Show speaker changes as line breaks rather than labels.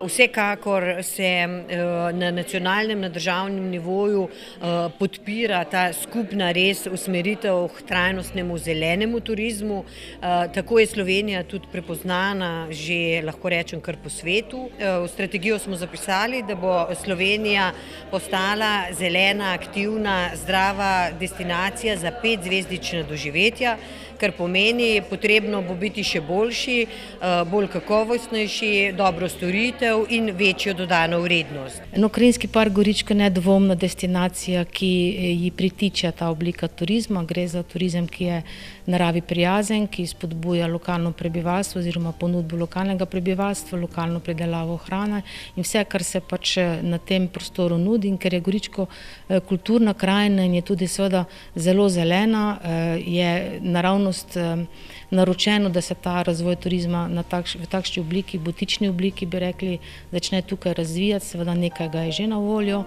Vsekakor se na nacionalnem, na državnem nivoju podpira ta skupna res usmeritev k trajnostnemu zelenemu turizmu. Tako je Slovenija tudi prepoznana že, lahko rečem, kar po svetu. V strategijo smo zapisali, da bo Slovenija postala zelena, aktivna, zdrava destinacija za 5-zvezdična doživetja, kar pomeni, potrebno bo biti še boljši, bolj kakovostnejši, dobro storitev in večjo dodano vrednost.
Krajinski park Goričko je nedvomno destinacija, ki ji pritiče ta oblika turizma. Gre za turizem, ki je naravi prijazen, ki spodbuja lokalno prebivalstvo oziroma ponudbo lokalnega prebivalstva, lokalno predelavo hrane in vse, kar se pač na tem prostoru nudi. In ker je Goričko kulturna krajina in je tudi seveda zelo zelena, je naravnost naročeno, da se ta razvoj turizma v takšni obliki, butični obliki, bi rekli, začne tukaj razvijati. Seveda nekaj ga je že na voljo.